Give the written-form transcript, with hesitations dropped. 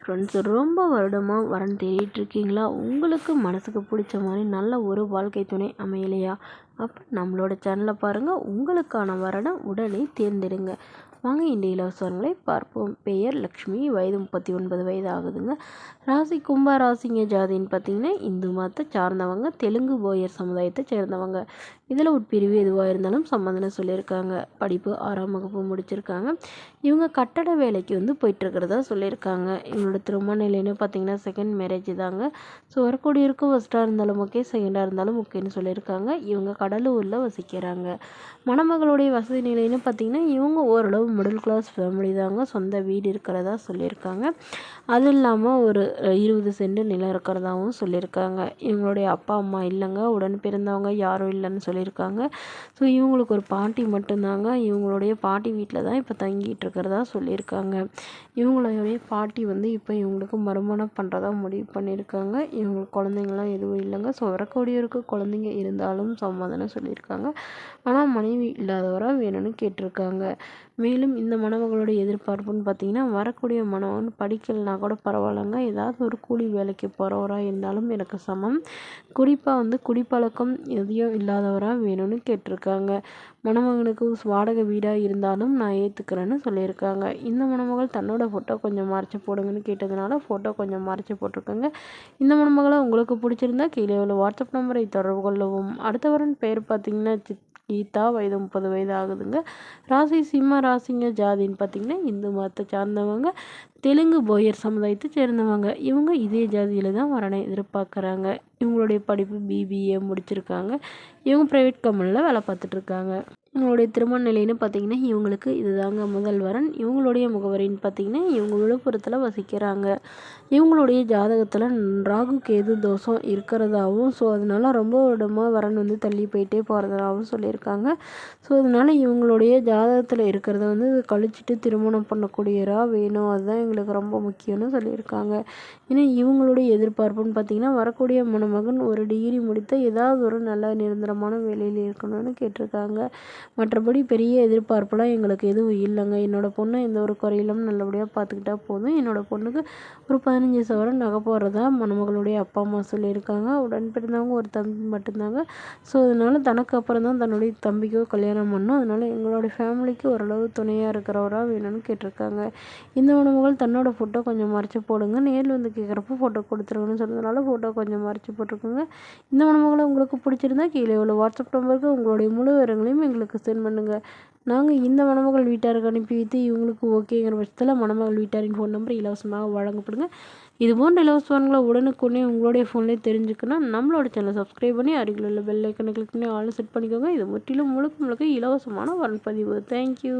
Friends, ரொம்ப வருடமாக வரன் தேடிட்டு இருக்கீங்களா? உங்களுக்கு மனசுக்கு பிடிச்ச மாதிரி நல்ல ஒரு வாழ்க்கை துணை அமையலையா? அப்போ நம்மளோட சேனலை பாருங்கள். உங்களுக்கான வரனை உடனே தேர்ந்தெடுங்க. வாங்க இந்த இலவசங்களை பார்ப்போம். பெயர் லக்ஷ்மி, வயது 39 வயது ஆகுதுங்க. ராசி கும்ப ராசிங்க. ஜாதின்னு பார்த்தீங்கன்னா இந்து மதத்தை சார்ந்தவங்க, தெலுங்கு போயர் சமுதாயத்தை சேர்ந்தவங்க. இதில் உட்பிரிவு எதுவாக இருந்தாலும் சம்மந்தனை சொல்லியிருக்காங்க. படிப்பு 6ஆம் வகுப்பு முடிச்சிருக்காங்க. இவங்க கட்டட வேலைக்கு போயிட்டுருக்கிறதா சொல்லியிருக்காங்க. இவங்களோட திருமண நிலைன்னு பார்த்தீங்கன்னா செகண்ட் மேரேஜ் தாங்க. ஸோ வரக்கூடிய இருக்கும் ஃபஸ்ட்டாக இருந்தாலும் ஓகே, செகண்டாக இருந்தாலும் ஓகேன்னு சொல்லியிருக்காங்க. இவங்க கடலூரில் வசிக்கிறாங்க. மணமகளுடைய வசதி நிலைன்னு பார்த்தீங்கன்னா இவங்க ஓரளவு மிடில் கிளாஸ் ஃபேமிலி தாங்க. சொந்த வீடு இருக்கிறதா சொல்லியிருக்காங்க. அது இல்லாமல் ஒரு 20 சென்ட் நிலம் இருக்கிறதாவும் சொல்லியிருக்காங்க. இவங்களுடைய அப்பா அம்மா இல்லைங்க, உடன் பிறந்தவங்க யாரும் இல்லைன்னு சொல்லியிருக்காங்க. ஸோ இவங்களுக்கு ஒரு பாட்டி மட்டும்தாங்க. இவங்களுடைய பாட்டி வீட்டில் தான் இப்போ தங்கிட்டு இருக்கிறதா சொல்லியிருக்காங்க. இவங்களுடைய பாட்டி இப்போ இவங்களுக்கு மறுமணம் பண்ணுறதா முடிவு பண்ணியிருக்காங்க. இவங்களுக்கு குழந்தைங்களாம் எதுவும் இல்லைங்க. ஸோ வரக்கூடியவருக்கு குழந்தைங்க இருந்தாலும் சம்மதம்னு சொல்லியிருக்காங்க. ஆனால் மனைவி இல்லாதவராக வேணும்னு கேட்டிருக்காங்க. மேலும் இந்த மணமகளுடைய எதிர்பார்ப்புன்னு பார்த்தீங்கன்னா வரக்கூடிய மணவன் படிக்கலைனா கூட பரவாயில்லைங்க, ஏதாவது ஒரு கூலி வேலைக்கு போகிறவராக இருந்தாலும் எனக்கு சமம். குறிப்பாக குடிப்பழக்கம் எதையும் இல்லாதவராக வேணும்னு கேட்டிருக்காங்க. மணமகனுக்கு வாடகை வீடாக இருந்தாலும் நான் ஏற்றுக்கிறேன்னு சொல்லியிருக்காங்க. இந்த மணமகள் தன்னோட ஃபோட்டோ கொஞ்சம் மறைச்சி போடுங்கன்னு கேட்டதுனால ஃபோட்டோ கொஞ்சம் மறைச்சி போட்டிருக்காங்க. இந்த மணமகளை உங்களுக்கு பிடிச்சிருந்தா கீழே உள்ள வாட்ஸ்அப் நம்பரை தொடர்பு கொள்ளவும். அடுத்தவரின் பெயர் பார்த்தீங்கன்னா கீதா, வயது 30 வயது ஆகுதுங்க. ராசி சிம்ம ராசிங்க. ஜாதின்னு பார்த்தீங்கன்னா இந்து மதத்தை சார்ந்தவங்க, தெலுங்கு போயர் சமுதாயத்தை சேர்ந்தவங்க. இவங்க இதே ஜாதியில் தான் வரனை எதிர்பார்க்குறாங்க. இவங்களுடைய படிப்பு BBA முடிச்சிருக்காங்க. இவங்க ப்ரைவேட் கம்பெனியில் வேலை பார்த்துட்ருக்காங்க. இவங்களுடைய திருமண நிலைன்னு பார்த்தீங்கன்னா இவங்களுக்கு இதுதாங்க முதல் வரன். இவங்களுடைய முகவரின்னு பார்த்தீங்கன்னா இவங்க விழுப்புரத்தில் வசிக்கிறாங்க. இவங்களுடைய ஜாதகத்தில் ராகு கேது தோஷம் இருக்கிறதாகவும், ஸோ அதனால ரொம்ப வருடமாக வரன் தள்ளி போயிட்டே போகிறதாகவும் சொல்லியிருக்காங்க. ஸோ அதனால் இவங்களுடைய ஜாதகத்தில் இருக்கிறத கழிச்சிட்டு திருமணம் பண்ணக்கூடியவராக வேணும், அதுதான் எங்களுக்கு ரொம்ப முக்கியம்னு சொல்லியிருக்காங்க. ஏன்னா இவங்களுடைய எதிர்பார்ப்புன்னு பார்த்தீங்கன்னா வரக்கூடிய மணமகன் ஒரு டிகிரி முடித்த ஏதாவது ஒரு நல்ல நிரந்தரமான வேலையில் இருக்கணும்னு கேட்டிருக்காங்க. மற்றபடி பெரிய எதிர்பார்ப்புலாம் எங்களுக்கு எதுவும் இல்லைங்க. என்னோடய பொண்ணை எந்த ஒரு குறையிலும் நல்லபடியாக பார்த்துக்கிட்டா போதும். என்னோடய பொண்ணுக்கு ஒரு 15 சவரன் நகை போடுறதா மணமகளுடைய அப்பா அம்மா சொல்லியிருக்காங்க. உடன் பிறந்தவங்க ஒரு தம்பி மட்டும்தாங்க. ஸோ அதனால் தனக்கு அப்புறம் தான் தன்னுடைய தம்பிக்கோ கல்யாணம் பண்ணணும். அதனால் எங்களுடைய ஃபேமிலிக்கு ஓரளவு துணையாக இருக்கிறவராக வேணும்னு கேட்டிருக்காங்க. இந்த மணமகள் தன்னோட ஃபோட்டோ கொஞ்சம் மறைச்சி போடுங்க, நேரில் கேட்குறப்போ ஃபோட்டோ கொடுத்துருங்கன்னு சொன்னதுனால ஃபோட்டோ கொஞ்சம் மறைச்சி போட்டிருக்குங்க. இந்த மணமகளை உங்களுக்கு பிடிச்சிருந்தா கீழே உள்ள வாட்ஸ்அப் நம்பருக்கு உங்களுடைய முழு விவரங்களையும் எங்களுக்கு சென்ட் பண்ணுங்கள். நாங்கள் இந்த மணமகள் வீட்டாருக்கு அனுப்பி வைத்து இவங்களுக்கு ஓகேங்கிற பட்சத்தில் மணமகள் வீட்டாரின் ஃபோன் நம்பர் இலவசமாக வழங்கப்படுங்க. இது போன்ற இலவசங்களை உடனுக்குடனே உங்களுடைய ஃபோன்லேயே தெரிஞ்சுக்கணும். நம்மளோட சேனலை சப்ஸ்கிரைப் பண்ணி அருகில் உள்ள பெல் ஐக்கனை கிளிக் பண்ணி ஆல் செட் பண்ணிக்கோங்க. இது முற்றிலும் முழுக்க இலவசமான வரன் பதிவு. தேங்க்யூ.